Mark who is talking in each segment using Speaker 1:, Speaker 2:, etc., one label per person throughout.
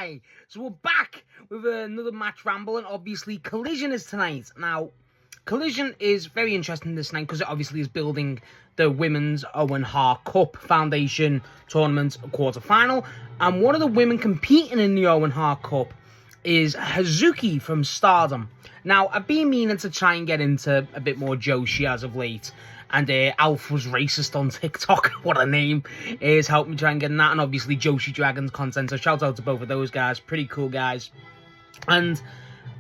Speaker 1: Hi! So we're back with another match ramble, and obviously Collision is tonight. Now, Collision is very interesting this night because it obviously is building the Women's Owen Hart Cup Foundation Tournament quarterfinal, and one of the women competing in the Owen Hart Cup is Hazuki from Stardom. Now, I've been meaning to try and get into a bit more Joshi as of late, and Alf was racist on TikTok, what a name, is helped me try and get in that, and obviously Joshi Dragons content, so shout out to both of those guys, pretty cool guys. And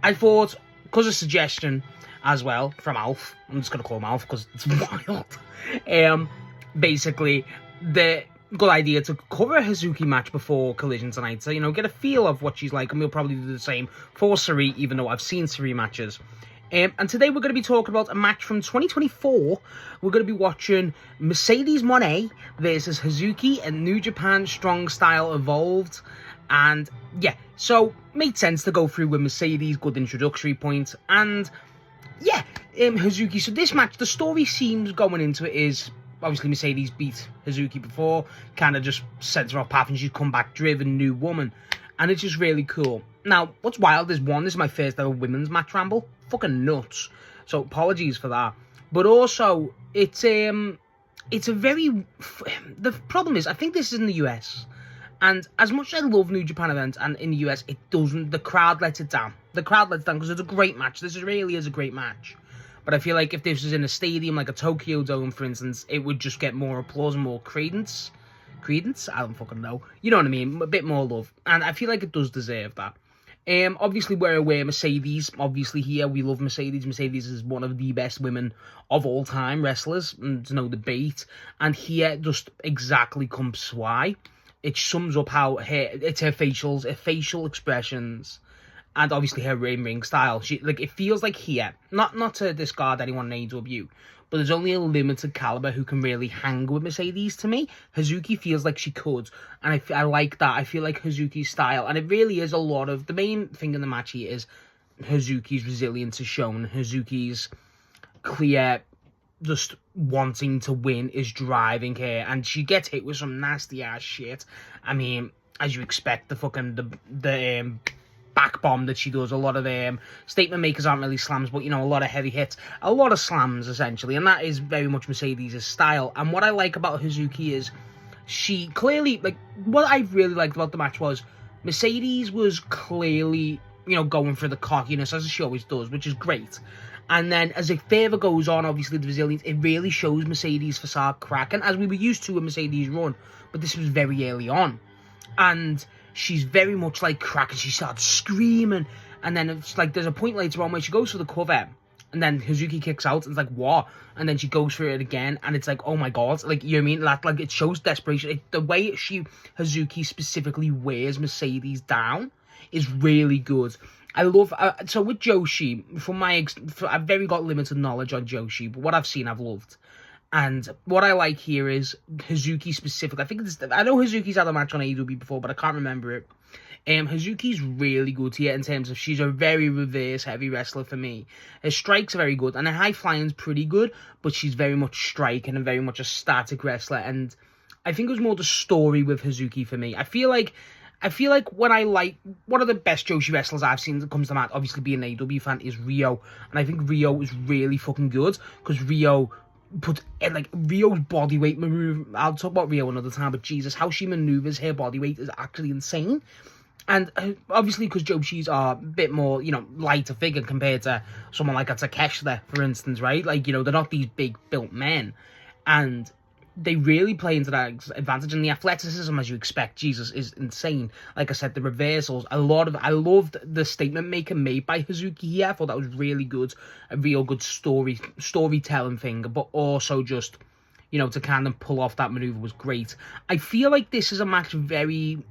Speaker 1: I thought, because of suggestion as well from Alf, I'm just going to call him Alf because it's wild, basically, the good idea to cover a Hazuki match before Collision tonight, so, you know, get a feel of what she's like, and we'll probably do the same for Shirai, even though I've seen Shirai matches. And today we're going to be talking about a match from 2024. We're going to be watching Mercedes Mone versus Hazuki and New Japan Strong Style Evolved. And yeah, so made sense to go through with Mercedes, good introductory point. And yeah, Hazuki. So this match, the story seems going into it is obviously Mercedes beat Hazuki before, kind of just sends her off path, and she's come back driven, new woman. And it's just really cool. Now, what's wild is, one, this is my first ever women's match ramble. Fucking nuts. So apologies for that. But also, it's a very... The problem is, I think this is in the US. And as much as I love New Japan events, and in the US, it doesn't... The crowd lets it down. The crowd lets it down because it's a great match. This really is a great match. But I feel like if this was in a stadium, like a Tokyo Dome, for instance, it would just get more applause and more credence. Credence? I don't fucking know. You know what I mean? A bit more love. And I feel like it does deserve that. Obviously, we're aware Mercedes. Obviously, here we love Mercedes. Mercedes is one of the best women of all time wrestlers. There's no debate. And here just exactly comes why. It sums up how it's her facials, her facial expressions, and obviously her ring style. It feels like here, not to discard anyone in AEW, but there's only a limited caliber who can really hang with Mercedes to me. Hazuki feels like she could, and I like that. I feel like Hazuki's style, and it really is a lot of... The main thing in the match here is Hazuki's resilience is shown. Hazuki's clear, just wanting to win is driving her, and she gets hit with some nasty-ass shit. I mean, as you expect, the back bomb that she does, a lot of statement makers aren't really slams, but, you know, a lot of heavy hits, a lot of slams essentially, and that is very much Mercedes' style. And what I like about Hazuki is she clearly, like, what I really liked about the match was Mercedes was clearly, you know, going for the cockiness, as she always does, which is great. And then as it further goes on, obviously the resilience, it really shows Mercedes' facade cracking, as we were used to a Mercedes run, but this was very early on. And she's very much like cracking. She starts screaming, and then it's like there's a point later on where she goes for the cover, and then Hazuki kicks out, and it's like, what? And then she goes for it again, and it's like, oh my god, like, you know what I mean? Like it shows desperation. The way Hazuki specifically wears Mercedes down is really good. I love... so with Joshi, I've very got limited knowledge on Joshi, but what I've seen, I've loved. And what I like here is Hazuki specifically. I know Hazuki's had a match on AEW before, but I can't remember it. Hazuki's really good here in terms of she's a very reverse heavy wrestler for me. Her strikes are very good, and her high flying's pretty good, but she's very much striking and very much a static wrestler. And I think it was more the story with Hazuki for me. I feel like one of the best Joshi wrestlers I've seen that comes to mind, obviously being an AEW fan, is Ryo. And I think Ryo is really fucking good, because Ryo's body weight maneuver. I'll talk about Ryo another time, but Jesus, how she maneuvers her body weight is actually insane. And obviously, because Joshis are a bit more, you know, lighter figure compared to someone like a Takeshita, for instance, right? Like, you know, they're not these big built men, and they really play into that advantage. And the athleticism, as you expect, Jesus, is insane. Like I said, the reversals, I loved the statement maker made by Hazuki here. I thought that was really good, a real good storytelling thing, but also just, you know, to kind of pull off that maneuver was great. I feel like this is a match very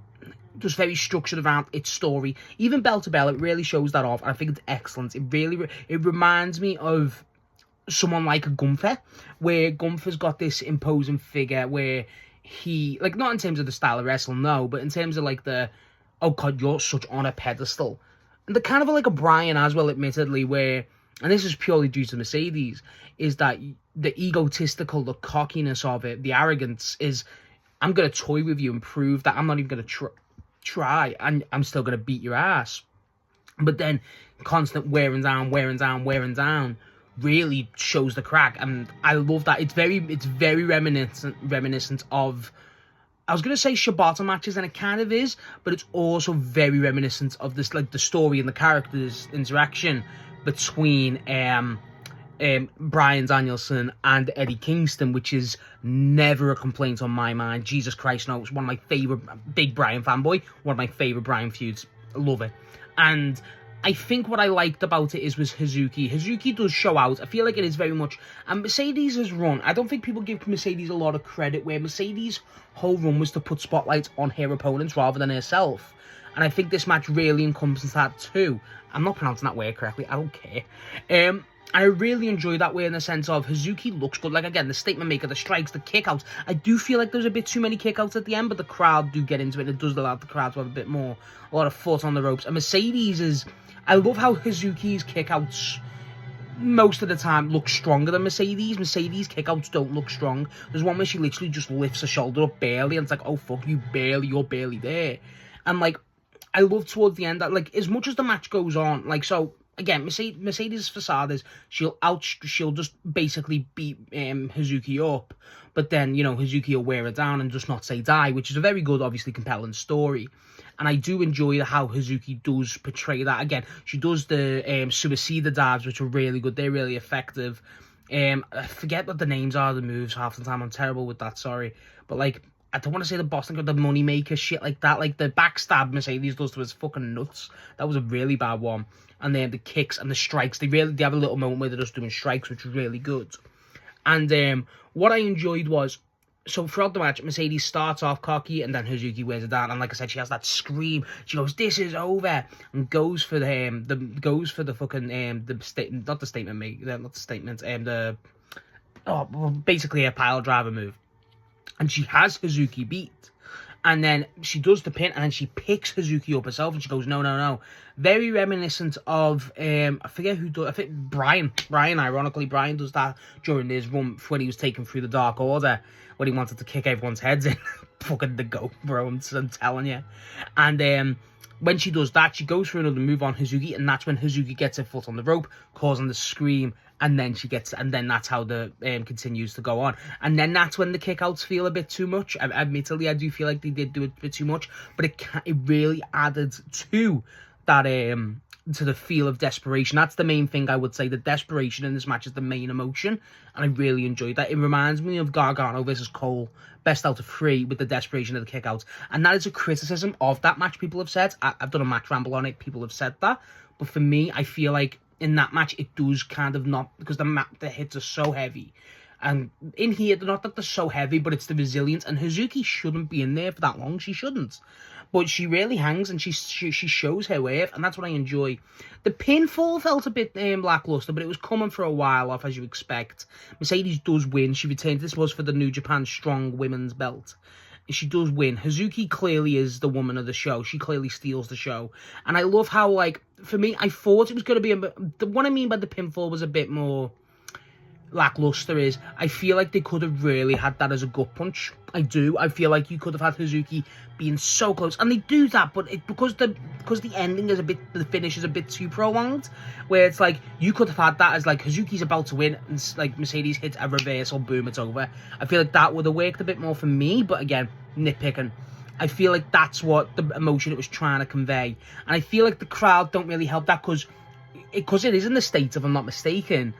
Speaker 1: structured around its story. Even bell to bell, it really shows that off, and I think it's excellent. It reminds me of someone like a Gunther, where Gunther's got this imposing figure where he, like, not in terms of the style of wrestling, no, but in terms of like the, oh god, you're such on a pedestal. And the kind of like a Bryan as well, admittedly, where, and this is purely due to Mercedes, is that the egotistical, the cockiness of it, the arrogance is, I'm going to toy with you and prove that I'm not even going to try, and I'm still going to beat your ass. But then constant wearing down really shows the crack, and I love that. It's very reminiscent of, I was gonna say Shibata matches, and it kind of is, but it's also very reminiscent of this, like the story and the characters interaction between Bryan Danielson and Eddie Kingston, which is never a complaint on my mind. Jesus Christ, no, it's one of my favorite, big Bryan fanboy, one of my favorite Bryan feuds. I love it. And I think what I liked about it was Hazuki. Hazuki does show out. I feel like it is very much, and Mercedes' run, I don't think people give Mercedes a lot of credit, where Mercedes' whole run was to put spotlights on her opponents rather than herself. And I think this match really encompasses that too. I'm not pronouncing that word correctly, I don't care. I really enjoy that way in the sense of Hazuki looks good. Like, again, the statement maker, the strikes, the kickouts. I do feel like there's a bit too many kickouts at the end, but the crowd do get into it. It does allow the crowd to have a lot of foot on the ropes. And Mercedes is, I love how Hazuki's kickouts most of the time look stronger than Mercedes. Mercedes' kickouts don't look strong. There's one where she literally just lifts her shoulder up barely, and it's like, oh fuck, you're barely there. And like, I love towards the end that, like, as much as the match goes on, like, so again, Mercedes' facade is she'll just basically beat Hazuki up, but then, you know, Hazuki will wear her down and just not say die, which is a very good, obviously compelling story. And I do enjoy how Hazuki does portray that. Again, she does the suicida dives, which are really good. They're really effective. I forget what the names are of the moves half the time. I'm terrible with that, sorry. But, like, I don't want to say the Boston, the moneymaker shit like that. Like, the backstab Mercedes does to his fucking nuts. That was a really bad one. And then the kicks and the strikes. They have a little moment where they're just doing strikes, which was really good. And what I enjoyed was, so throughout the match, Mercedes starts off cocky, and then Hazuki wears it down. And like I said, she has that scream. She goes, "This is over," and goes for the fucking basically a pile driver move. And she has Hazuki beat. And then she does the pin, and then she picks Hazuki up herself, and she goes, no. Very reminiscent of, I forget who does, I think Bryan, ironically, Bryan does that during his run when he was taken through the Dark Order, when he wanted to kick everyone's heads in. Fucking the goat, bro, I'm telling you. And when she does that, she goes for another move on Hazuki, and that's when Hazuki gets her foot on the rope, causing the scream. And then that's how the continues to go on. And then that's when the kickouts feel a bit too much. Admittedly, I do feel like they did do it a bit too much, but it really added to that, to the feel of desperation. That's the main thing I would say. The desperation in this match is the main emotion, and I really enjoyed that. It reminds me of Gargano versus Cole, best out of 3, with the desperation of the kickouts. And that is a criticism of that match. People have said, I've done a match ramble on it. People have said that, but for me, I feel like in that match, it does kind of not, because the hits are so heavy. And in here, they're not that they're so heavy, but it's the resilience. And Hazuki shouldn't be in there for that long. She shouldn't. But she really hangs, and she shows her worth, and that's what I enjoy. The pinfall felt a bit lackluster, but it was coming for a while off, as you expect. Mercedes does win. She retains. This was for the New Japan Strong Women's Belt. She does win. Hazuki clearly is the woman of the show. She clearly steals the show. And I love how, like, for me, I thought it was going to be what I mean by the pinfall was a bit more lackluster is, I feel like they could have really had that as a gut punch. I do. I feel like you could have had Hazuki being so close. And they do that, but because the ending is the finish is a bit too prolonged, where it's like, you could have had that as like, Hazuki's about to win, and like Mercedes hits a reversal, boom, it's over. I feel like that would have worked a bit more for me, but again, nitpicking. I feel like that's what the emotion it was trying to convey. And I feel like the crowd don't really help that, because it is in the States, if I'm not mistaken.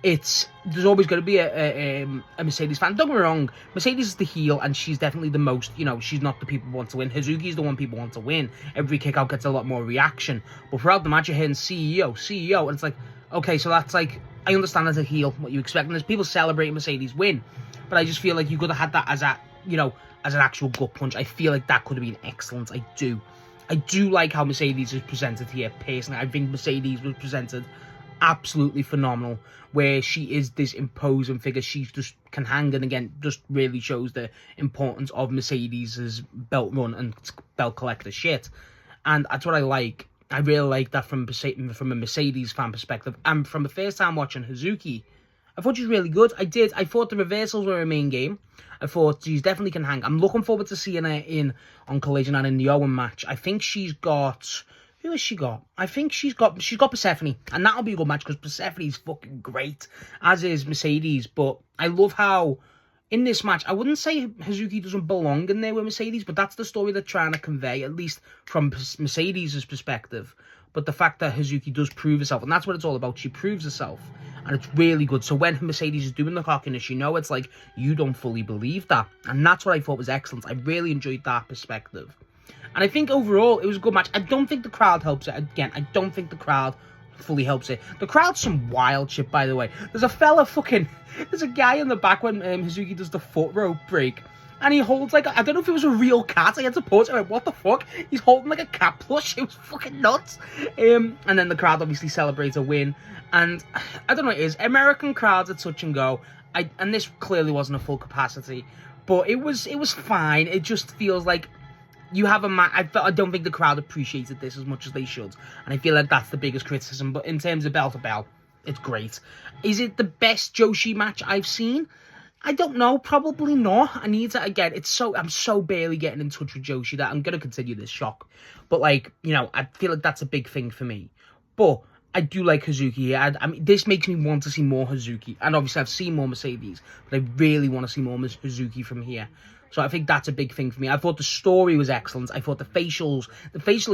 Speaker 1: There's always going to be a Mercedes fan. Don't get me wrong, Mercedes is the heel, and she's definitely the most, she's not the people who want to win. Hazuki's the one people want to win. Every kick out gets a lot more reaction. But throughout the match, you're hearing CEO, and it's like, okay, so that's like, I understand as a heel what you expect, and there's people celebrating Mercedes win. But I just feel like you could have had that as as an actual gut punch. I feel like that could have been excellent. I do like how Mercedes is presented here, personally. I think Mercedes was presented absolutely phenomenal, where she is this imposing figure. She just can hang, and again, just really shows the importance of Mercedes' belt run and belt collector shit. And that's what I like. I really like that from a Mercedes fan perspective. And from the first time watching Hazuki, I thought she was really good. I thought the reversals were her main game. I thought she's definitely can hang. I'm looking forward to seeing her on Collision and in the Owen match. I think she's got... Who has she got? I think she's got Persephone. And that'll be a good match because Persephone's fucking great. As is Mercedes. But I love how... In this match, I wouldn't say Hazuki doesn't belong in there with Mercedes, but that's the story they're trying to convey, at least from Mercedes' perspective. But the fact that Hazuki does prove herself, and that's what it's all about. She proves herself, and it's really good. So when Mercedes is doing the cockiness, you know it's like, you don't fully believe that. And that's what I thought was excellent. I really enjoyed that perspective. And I think overall, it was a good match. I don't think the crowd helps it. Again, I don't think the crowd fully helps it. The crowd's some wild shit, by the way. There's a guy in the back when Hazuki does the foot rope break, and he holds like, I don't know if it was a real cat. I had to pause it. I went, what the fuck? He's holding like a cat plush. It was fucking nuts. And then the crowd obviously celebrates a win. And I don't know what it is. American crowds are touch and go. And this clearly wasn't a full capacity, but it was fine. It just feels like you have a match. I don't think the crowd appreciated this as much as they should, and I feel like that's the biggest criticism. But in terms of bell to bell, it's great. Is it the best Joshi match I've seen? I don't know. Probably not. I need to, again, I'm so barely getting in touch with Joshi that I'm going to continue this shock. But, like, you know, I feel like that's a big thing for me. But I do like Hazuki here. I mean, this makes me want to see more Hazuki. And obviously, I've seen more Mercedes, but I really want to see more Hazuki from here. So I think that's a big thing for me. I thought the story was excellent. I thought the facial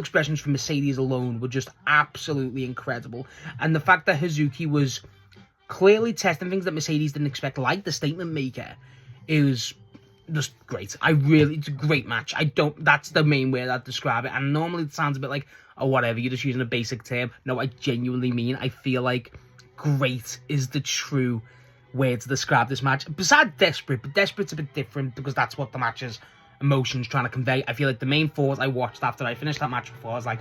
Speaker 1: expressions from Mercedes alone were just absolutely incredible. And the fact that Hazuki was clearly testing things that Mercedes didn't expect, like the statement maker, is just great. It's a great match. That's the main way I'd describe it. And normally it sounds a bit like, oh, whatever, you're just using a basic term. No, I genuinely mean, I feel like great is the true way to describe this match. Besides desperate, but desperate's a bit different because that's what the match's emotions trying to convey. I feel like the main thought I watched after I finished that match before, I was like,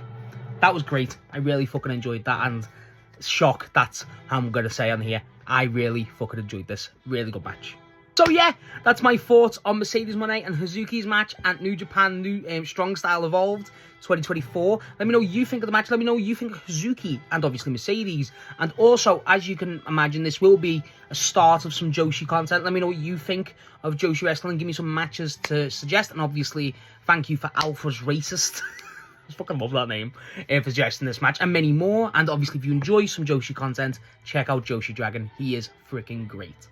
Speaker 1: that was great. I really fucking enjoyed that, and shock, that's how I'm going to say on here. I really fucking enjoyed this. Really good match. So yeah, that's my thoughts on Mercedes Mone and Hazuki's match at New Japan Strong Style Evolved 2024. Let me know what you think of the match. Let me know what you think of Hazuki and obviously Mercedes. And also, as you can imagine, this will be a start of some Joshi content. Let me know what you think of Joshi Wrestling. Give me some matches to suggest. And obviously, thank you for Alpha's Racist. I fucking love that name, for suggesting this match and many more. And obviously, if you enjoy some Joshi content, check out Joshi Dragon. He is freaking great.